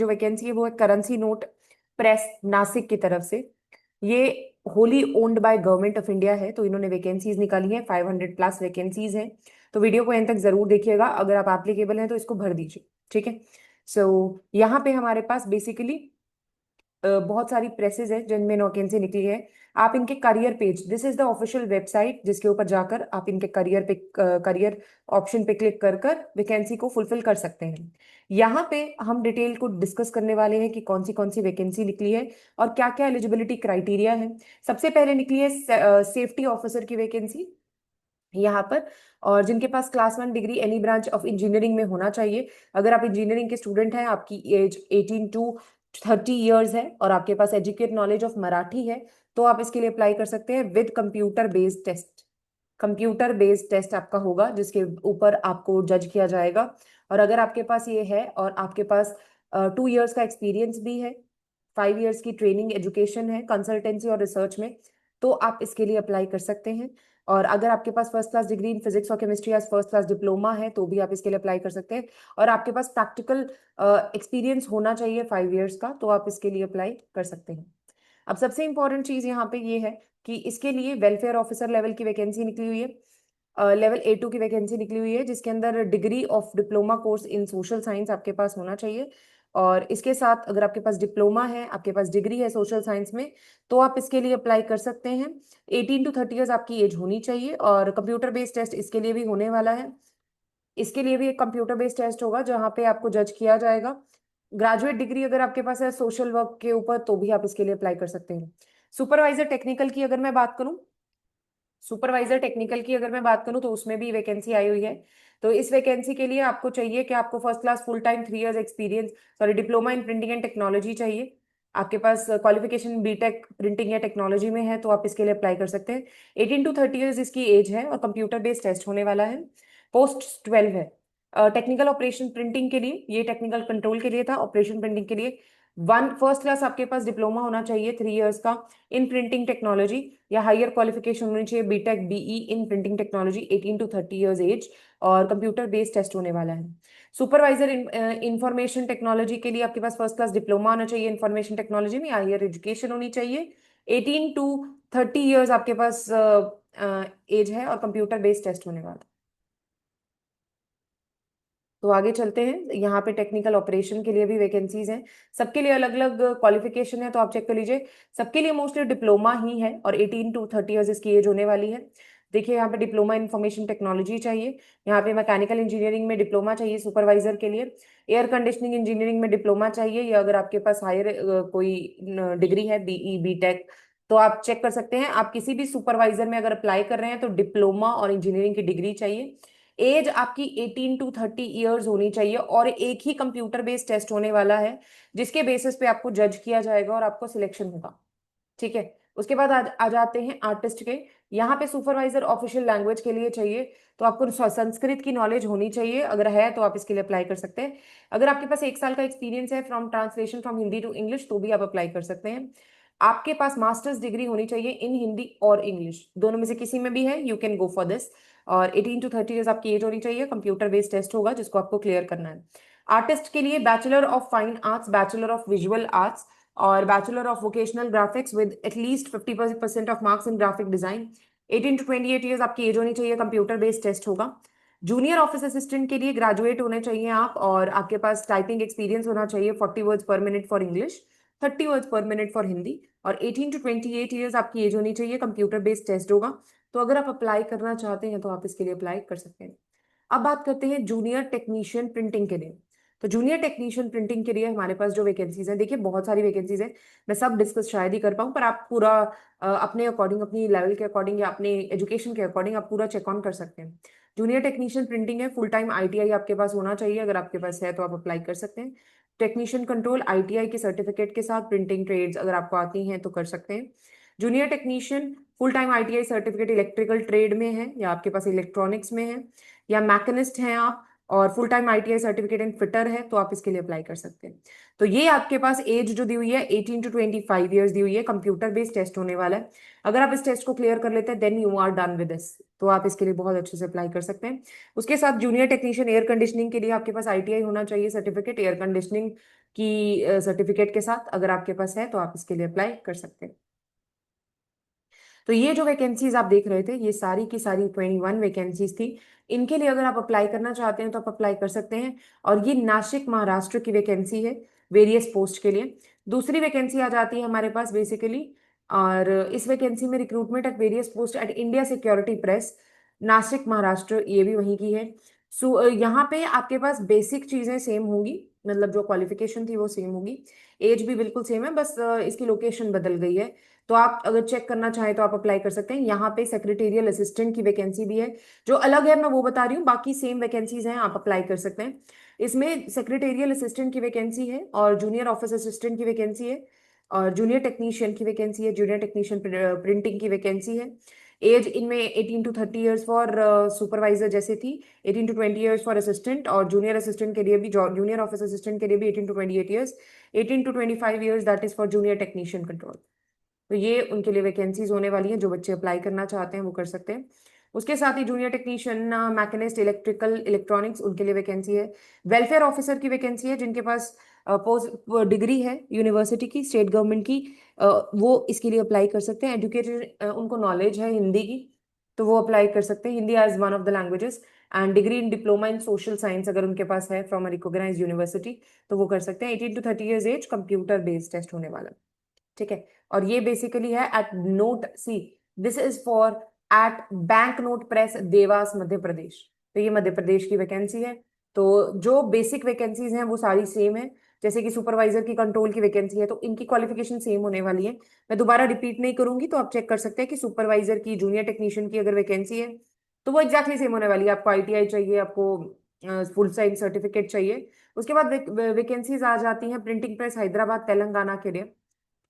जो वैकेंसी है वो है करेंसी नोट प्रेस नासिक की तरफ से। ये wholly owned by government of India है, तो इन्होंने वैकेंसीज निकाली है, 500 प्लस वैकेंसीज हैं। तो वीडियो को एंड तक जरूर देखिएगा, अगर आप एप्लीकेबल हैं तो इसको भर दीजिए। ठीक है। सो यहाँ पे हमारे पास बेसिकली बहुत सारी प्रेसेस है जिनमें वैकेंसी निकली है। आप इनके career page, this is the official website जिसके ऊपर जाकर आप इनके करियर ऑप्शन पे क्लिक कर कर वैकेंसी को फुलफिल कर सकते हैं। यहाँ पे हम डिटेल को डिस्कस करने वाले हैं कि कौन सी वैकेंसी निकली है और क्या क्या एलिजिबिलिटी क्राइटेरिया है। सबसे पहले निकली है सेफ्टी ऑफिसर की वैकेंसी यहाँ पर, और जिनके पास class 1 degree any branch of engineering में होना चाहिए। अगर आप इंजीनियरिंग के स्टूडेंट हैं, आपकी एज 18 to 30 ईयर्स है और आपके पास एजुकेट नॉलेज ऑफ मराठी है, तो आप इसके लिए अप्लाई कर सकते हैं with computer based test. Computer based test आपका होगा जिसके ऊपर आपको जज किया जाएगा। और अगर आपके पास ये है और आपके पास 2 ईयर्स का एक्सपीरियंस भी है, 5 ईयर्स की ट्रेनिंग एजुकेशन है कंसल्टेंसी और रिसर्च में, तो आप इसके लिए अप्लाई कर सकते हैं। और अगर आपके पास first class degree in physics और केमिस्ट्री या फर्स्ट क्लास डिप्लोमा है तो भी आप इसके लिए अप्लाई कर सकते हैं। और आपके पास प्रैक्टिकल एक्सपीरियंस होना चाहिए 5 ईयर्स का, तो आप इसके लिए अप्लाई कर सकते हैं। अब सबसे इंपॉर्टेंट चीज यहाँ पे ये है कि इसके लिए वेलफेयर ऑफिसर लेवल की वैकेंसी निकली हुई है, लेवल A2 की वैकेंसी निकली हुई है, जिसके अंदर degree of diploma course in social science आपके पास होना चाहिए। और इसके साथ अगर आपके पास डिप्लोमा है, आपके पास डिग्री है सोशल साइंस में, तो आप इसके लिए अप्लाई कर सकते हैं। 18 to 30 ईयर्स आपकी एज होनी चाहिए और कंप्यूटर बेस्ड टेस्ट इसके लिए भी होने वाला है। इसके लिए भी एक कंप्यूटर बेस्ड टेस्ट होगा जहाँ पे आपको जज किया जाएगा। ग्रेजुएट डिग्री अगर आपके पास है सोशल वर्क के ऊपर तो भी आप इसके लिए अप्लाई कर सकते हैं। सुपरवाइजर टेक्निकल की अगर मैं बात करूं, सुपरवाइजर टेक्निकल की अगर मैं बात करूं तो उसमें भी वैकेंसी आई हुई है। तो इस वैकेंसी के लिए आपको चाहिए कि आपको first class full time 3 years experience, sorry diploma in printing and technology चाहिए। आपके पास क्वालिफिकेशन बीटेक प्रिंटिंग या टेक्नोलॉजी में है तो आप इसके लिए अप्लाई कर सकते हैं। 18 to 30 ईयर्स इसकी एज है और कंप्यूटर बेस्ड टेस्ट होने वाला है। पोस्ट 12 है। टेक्निकल ऑपरेशन प्रिंटिंग के लिए, ये टेक्निकल कंट्रोल के लिए था, ऑपरेशन प्रिंटिंग के लिए वन फर्स्ट क्लास आपके पास डिप्लोमा होना चाहिए 3 ईयर्स का इन प्रिंटिंग टेक्नोलॉजी, या हायर क्वालिफिकेशन होनी चाहिए BTech BE in printing technology 18 to 30 years age, और कंप्यूटर बेस्ड टेस्ट होने वाला है। सुपरवाइजर इंफॉर्मेशन टेक्नोलॉजी के लिए आपके पास फर्स्ट क्लास डिप्लोमा होना चाहिए इंफॉर्मेशन टेक्नोलॉजी में, हायर एजुकेशन होनी चाहिए। 18 to 30 ईयर्स आपके पास एज है और कंप्यूटर बेस्ड टेस्ट होने वाला है। तो आगे चलते हैं, यहाँ पे टेक्निकल ऑपरेशन के लिए भी वैकेंसीज हैं। सबके लिए अलग अलग क्वालिफिकेशन है तो आप चेक कर लीजिए। सबके लिए मोस्टली डिप्लोमा ही है और 18 to 30 ईयर्स इसकी एज होने वाली है। देखिए यहाँ पे डिप्लोमा इंफॉर्मेशन टेक्नोलॉजी चाहिए, यहाँ पे मैकेनिकल इंजीनियरिंग में डिप्लोमा चाहिए सुपरवाइजर के लिए, एयर कंडीशनिंग इंजीनियरिंग में डिप्लोमा चाहिए, या अगर आपके पास हायर कोई डिग्री है बीई बीटेक तो आप चेक कर सकते हैं। आप किसी भी सुपरवाइजर में अगर अप्लाई कर रहे हैं तो डिप्लोमा और इंजीनियरिंग की डिग्री चाहिए। एज आपकी 18 to 30 ईयर्स होनी चाहिए और एक ही कंप्यूटर बेस्ड टेस्ट होने वाला है जिसके बेसिस पे आपको जज किया जाएगा और आपको सिलेक्शन होगा। ठीक है। उसके बाद आ जाते हैं आर्टिस्ट के। यहाँ पे सुपरवाइजर ऑफिशियल लैंग्वेज के लिए चाहिए, तो आपको संस्कृत की नॉलेज होनी चाहिए, अगर है तो आप इसके लिए अप्लाई कर सकते हैं। अगर आपके पास 1 साल का एक्सपीरियंस है from translation from Hindi to English तो भी आप अप्लाई कर सकते हैं। आपके पास मास्टर्स डिग्री होनी चाहिए इन हिंदी और इंग्लिश, दोनों में से किसी में भी है, you can go for this. और 18 to 30 ईयर्स आपकी एज होनी चाहिए, कंप्यूटर बेस्ड टेस्ट होगा जिसको आपको क्लियर करना है। आर्टिस्ट के लिए bachelor of fine arts, bachelor of visual arts और bachelor of vocational graphics with at least 50% of marks in graphic design. 18 to 28 years आपकी एज होनी चाहिए, कंप्यूटर बेस्ड टेस्ट होगा। जूनियर ऑफिस असिस्टेंट के लिए ग्रेजुएट होने चाहिए आप, और आपके पास टाइपिंग एक्सपीरियंस होना चाहिए 40 वर्ड्स पर मिनट फॉर इंग्लिश, 30 वर्ड्स पर मिनट फॉर हिंदी। और 18 to 28 ईयर्स आपकी एज होनी चाहिए, कंप्यूटर बेस्ड टेस्ट होगा। तो अगर आप अप्लाई करना चाहते हैं तो आप इसके लिए अप्लाई कर सकते हैं। अब बात करते हैं जूनियर टेक्नीशियन प्रिंटिंग के लिए। तो जूनियर टेक्नीशियन प्रिंटिंग के लिए हमारे पास जो वैकेंसीज हैं, देखिए बहुत सारी वैकेंसीज हैं, मैं सब डिस्कस शायद ही कर पाऊँ, पर आप पूरा अपने अकॉर्डिंग, अपनी लेवल के अकॉर्डिंग या अपने एजुकेशन के अकॉर्डिंग आप पूरा चेक ऑन कर सकते हैं। जूनियर टेक्नीशियन प्रिंटिंग है, फुल टाइम आईटीआई आपके पास होना चाहिए, अगर आपके पास है तो आप अप्लाई कर सकते हैं। टेक्नीशियन कंट्रोल आईटीआई के सर्टिफिकेट के साथ प्रिंटिंग ट्रेड्स अगर आपको आती हैं तो कर सकते हैं। Junior technician full time ITI certificate electrical trade में है या आपके पास इलेक्ट्रॉनिक्स में है, या मैकेनिस्ट हैं आप और full time ITI certificate in fitter है, तो आप इसके लिए अप्लाई कर सकते हैं। तो ये आपके पास एज जो दी हुई है 18 to 25 ईयर्स दी हुई है, कंप्यूटर बेस्ड टेस्ट होने वाला है। अगर आप इस टेस्ट को क्लियर कर लेते हैं then you are done with this, तो आप इसके लिए बहुत अच्छे से अप्लाई कर सकते हैं। उसके साथ जूनियर टेक्नीशियन एयर कंडीशनिंग के लिए आपके पास आईटीआई होना चाहिए सर्टिफिकेट, एयर कंडीशनिंग की सर्टिफिकेट के साथ, अगर आपके पास है तो आप इसके लिए अप्लाई कर सकते हैं। तो ये जो वैकेंसीज आप देख रहे थे, ये सारी की सारी 21 वैकेंसीज थी। इनके लिए अगर आप अप्लाई करना चाहते हैं तो आप अप्लाई कर सकते हैं। और ये नासिक महाराष्ट्र की वैकेंसी है वेरियस पोस्ट के लिए। दूसरी वैकेंसी आ जाती है हमारे पास बेसिकली, और इस वैकेंसी में recruitment at various post at India security press, Nashik Maharashtra, ये भी वहीं की है। सो यहाँ पे आपके पास बेसिक चीजें सेम होंगी, मतलब जो क्वालिफिकेशन थी वो सेम होगी, एज भी बिल्कुल सेम है, बस इसकी लोकेशन बदल गई है। तो आप अगर चेक करना चाहें तो आप अप्लाई कर सकते हैं। यहाँ पे सेक्रेटेरियल असिस्टेंट की वैकेंसी भी है, जो अलग है मैं वो बता रही हूँ, बाकी सेम वैकेंसीज हैं, आप अप्लाई कर सकते हैं। इसमें सेक्रेटेरियल असिस्टेंट की वैकेंसी है, और जूनियर ऑफिस असिस्टेंट की वैकेंसी है, और जूनियर टेक्नीशियन की वैकेंसी है, जूनियर टेक्नीशियन प्रिंटिंग की वैकेंसी है। एज इनमें 18 to 30 ईयर्स फॉर सुपरवाइजर जैसे थी, 18 to 20 ईयर्स फॉर असिस्टेंट, और जूनियर असिस्टेंट के लिए भी, जूनियर ऑफिस असिस्टेंट के लिए भी 18 to 28 years, 18 to 25 years that is for junior technician control. तो ये उनके लिए वैकेंसीज होने वाली हैं, जो बच्चे अप्लाई करना चाहते हैं वो कर सकते हैं। उसके साथ ही junior technician, machinist, electrical electronics, उनके लिए वैकेंसी है। वेलफेयर ऑफिसर की वैकेंसी है, जिनके पास पोस्ट डिग्री है यूनिवर्सिटी की, स्टेट गवर्नमेंट की, वो इसके लिए अप्लाई कर सकते हैं। एजुकेटेड, उनको नॉलेज है हिंदी की, तो वो अप्लाई कर सकते हैं, Hindi as one of the languages. And degree in diploma in social science अगर उनके पास है फ्रॉम अ रिकॉग्नाइज्ड यूनिवर्सिटी, तो वो कर सकते हैं। 18 to 30 years age, computer based test होने वाला है। ठीक है। और ये बेसिकली है at note C, this is for at bank note press, Dewas, Madhya Pradesh. तो ये मध्य प्रदेश की वैकेंसी है। तो जो बेसिक वैकेंसीज हैं वो सारी सेम है। जैसे कि सुपरवाइजर की कंट्रोल की वैकेंसी है, तो इनकी क्वालिफिकेशन सेम होने वाली है। मैं दोबारा रिपीट नहीं करूंगी, तो आप चेक कर सकते हैं कि सुपरवाइजर की, जूनियर टेक्नीशियन की अगर वैकेंसी है तो वो एग्जैक्टली सेम होने वाली है। आपको आईटीआई चाहिए, आपको फुल साइंस सर्टिफिकेट चाहिए। उसके बाद वैकेंसीज आ जाती हैं प्रिंटिंग प्रेस, हैदराबाद, तेलंगाना के लिए।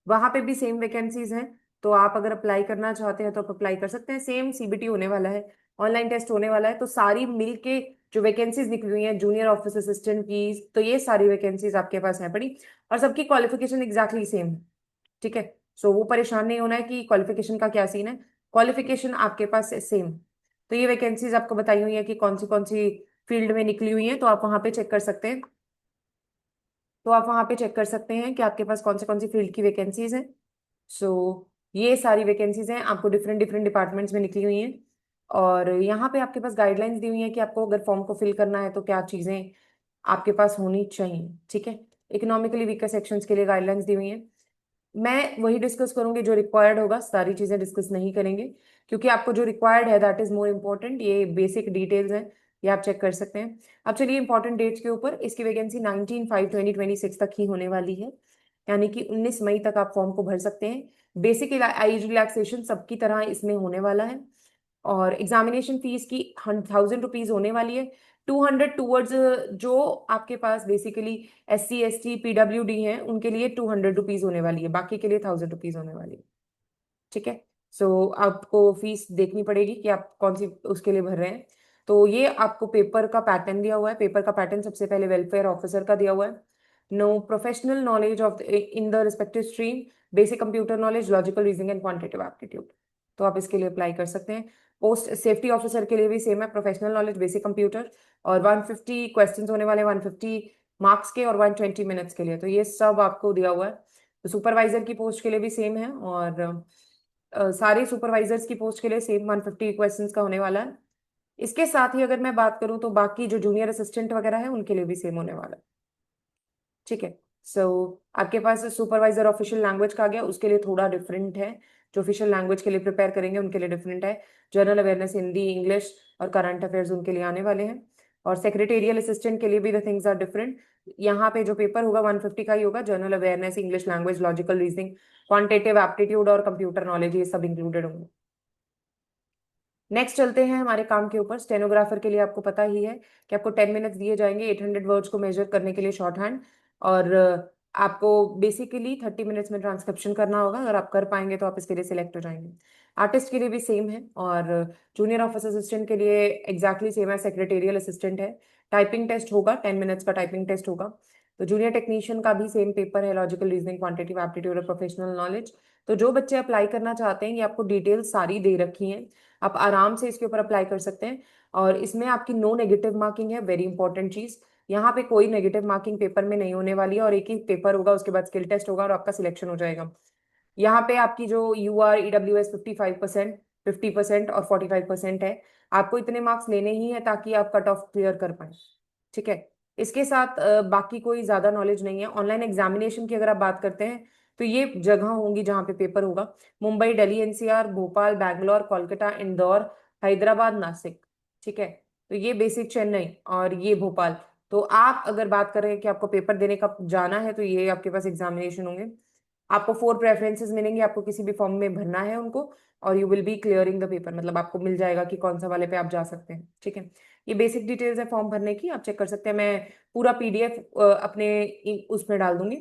वहां पे भी सेम वैकेंसीज हैं। तो आप अगर अप्लाई करना चाहते हैं तो आप अप्लाई कर सकते हैं। सेम सीबीटी होने वाला है, ऑनलाइन टेस्ट होने वाला है। तो सारी मिलके जो वैकेंसीज निकली हुई हैं जूनियर ऑफिस असिस्टेंट की, तो ये सारी वैकेंसीज आपके पास हैं पड़ी, और सबकी क्वालिफिकेशन एग्जैक्टली सेम है। ठीक है। सो वो परेशान नहीं होना है कि क्वालिफिकेशन का क्या सीन है, क्वालिफिकेशन आपके पास सेम। तो ये वैकेंसीज आपको बताई हुई है कि कौन सी फील्ड में निकली हुई हैं, तो आप वहां पे चेक कर सकते हैं। तो आप वहां पे चेक कर सकते हैं कि आपके पास कौन सी फील्ड की वैकेंसीज हैं। सो ये सारी वैकेंसीज हैं, आपको डिफरेंट डिफरेंट डिपार्टमेंट्स में निकली हुई हैं। और यहाँ पे आपके पास गाइडलाइंस दी हुई हैं कि आपको अगर फॉर्म को फिल करना है तो क्या चीज़ें आपके पास होनी चाहिए। ठीक है। इकोनॉमिकली वीकर सेक्शंस के लिए गाइडलाइंस दी हुई हैं। मैं वही डिस्कस करूंगी जो रिक्वायर्ड होगा, सारी चीजें डिस्कस नहीं करेंगे, क्योंकि आपको जो रिक्वायर्ड है दैट इज मोर इम्पोर्टेंट। ये बेसिक डिटेल्स हैं, ये आप चेक कर सकते हैं। अब चलिए इंपॉर्टेंट डेट्स के ऊपर, इसकी वैकेंसी 19/5/2026 तक ही होने वाली है, यानी कि 19 मई तक आप फॉर्म को भर सकते हैं। बेसिक एज रिलैक्सेशन सबकी तरह इसमें होने वाला है। और एग्जामिनेशन फीस की 1000 रुपीज होने वाली है। 200 टूवर्ड्स जो आपके पास बेसिकली SC ST PWD हैं, उनके लिए 200 रुपीज होने वाली है, बाकी के लिए 1000 रुपीज होने वाली है। ठीक है। सो आपको फीस देखनी पड़ेगी कि आप कौन सी उसके लिए भर रहे हैं। तो ये आपको पेपर का पैटर्न दिया हुआ है। पेपर का पैटर्न सबसे पहले वेलफेयर ऑफिसर का दिया हुआ है। No professional knowledge of in the respective stream, basic computer knowledge, logical reasoning and quantitative aptitude. तो आप इसके लिए अप्लाई कर सकते हैं। पोस्ट सेफ्टी ऑफिसर के लिए भी सेम है, प्रोफेशनल नॉलेज, बेसिक कंप्यूटर, और 150 क्वेश्चन होने वाले, 150 मार्क्स के, और 120 मिनट्स के लिए। तो ये सब आपको दिया हुआ है। तो सुपरवाइजर की पोस्ट के लिए भी सेम है, और सारे सुपरवाइजर्स की पोस्ट के लिए सेम 150 क्वेश्चंस का होने वाला है। इसके साथ ही अगर मैं बात करूं तो बाकी जो जूनियर असिस्टेंट वगैरह है उनके लिए भी सेम होने वाला है। ठीक है। सो आपके पास सुपरवाइजर ऑफिशियल लैंग्वेज का आ गया, उसके लिए थोड़ा डिफरेंट है। जो ऑफिशियल लैंग्वेज के लिए प्रिपेयर करेंगे उनके लिए डिफरेंट है। जनरल अवेयरनेस, हिंदी, इंग्लिश और करंट अफेयर्स उनके लिए आने वाले हैं। और सेक्रेटेरियल असिस्टेंट के लिए भी द थिंग्स आर डिफरेंट। यहाँ पे जो पेपर होगा 150 का ही होगा। General awareness, English language, logical reasoning, quantitative aptitude और कंप्यूटर नॉलेज, ये सब इंक्लूडेड होंगे। नेक्स्ट चलते हैं हमारे काम के ऊपर। स्टेनोग्राफर के लिए आपको पता ही है कि आपको 10 मिनट्स दिए जाएंगे 800 वर्ड्स को मेजर करने के लिए शॉर्ट हैंड। और आपको बेसिकली 30 मिनट्स में ट्रांसक्रिप्शन करना होगा। अगर आप कर पाएंगे तो आप इसके लिए सिलेक्ट हो जाएंगे। आर्टिस्ट के लिए भी सेम है, और जूनियर ऑफिस असिस्टेंट के लिए एग्जैक्टली सेम है, सेक्रेटेरियल असिस्टेंट है। टाइपिंग टेस्ट होगा, 10 मिनट्स का टाइपिंग टेस्ट होगा। तो जूनियर टेक्नीशियन का भी सेम पेपर है, लॉजिकल रीजनिंग, क्वांटिटेटिव एप्टीट्यूड और प्रोफेशनल नॉलेज। तो जो बच्चे अप्लाई करना चाहते हैं, ये आपको डिटेल्स सारी दे रखी हैं, आप आराम से इसके ऊपर अप्लाई कर सकते हैं। और इसमें आपकी नो नेगेटिव मार्किंग है, वेरी इंपॉर्टेंट चीज। यहाँ पे कोई नेगेटिव मार्किंग पेपर में नहीं होने वाली है, और एक ही पेपर होगा, उसके बाद स्किल टेस्ट होगा और आपका सिलेक्शन हो जाएगा। यहाँ पे आपकी जो UR EWS 55%, 50% और 45% है। आपको इतने मार्क्स लेने ही है ताकि आप कट ऑफ क्लियर कर पाए। ठीक है। इसके साथ बाकी कोई ज्यादा नॉलेज नहीं है। ऑनलाइन एग्जामिनेशन की अगर आप बात करते हैं तो ये जगह होंगी जहाँ पे पेपर होगा: मुंबई, दिल्ली NCR, भोपाल, बैंगलोर, कोलकाता, इंदौर, हैदराबाद, नासिक। ठीक है। तो ये बेसिक चेन्नई और ये भोपाल। तो आप अगर बात करें कि आपको पेपर देने कब जाना है, तो ये आपके पास एग्जामिनेशन होंगे। आपको 4 प्रेफरेंसेस मिलेंगे, आपको किसी भी फॉर्म में भरना है उनको, और you will be clearing the paper, मतलब आपको मिल जाएगा कि कौन सा वाले पे आप जा सकते हैं। ठीक है। ये बेसिक डिटेल्स है फॉर्म भरने की, आप चेक कर सकते हैं। मैं पूरा PDF अपने उसमें डाल दूंगी,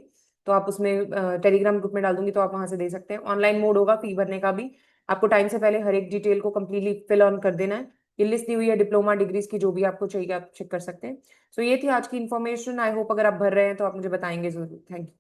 तो आप उसमें टेलीग्राम ग्रुप में डाल दूंगी, तो आप वहां से दे सकते हैं। ऑनलाइन मोड होगा फी भरने का भी। आपको टाइम से पहले हर एक डिटेल को कंप्लीटली फिल ऑन कर देना है। ये लिस्ट दी हुई है डिप्लोमा डिग्रीज की, जो भी आपको चाहिए आप चेक कर सकते हैं। सो ये थी आज की इन्फॉर्मेशन। आई होप अगर आप भर रहे हैं तो आप मुझे बताएंगे जरूर। Thank you.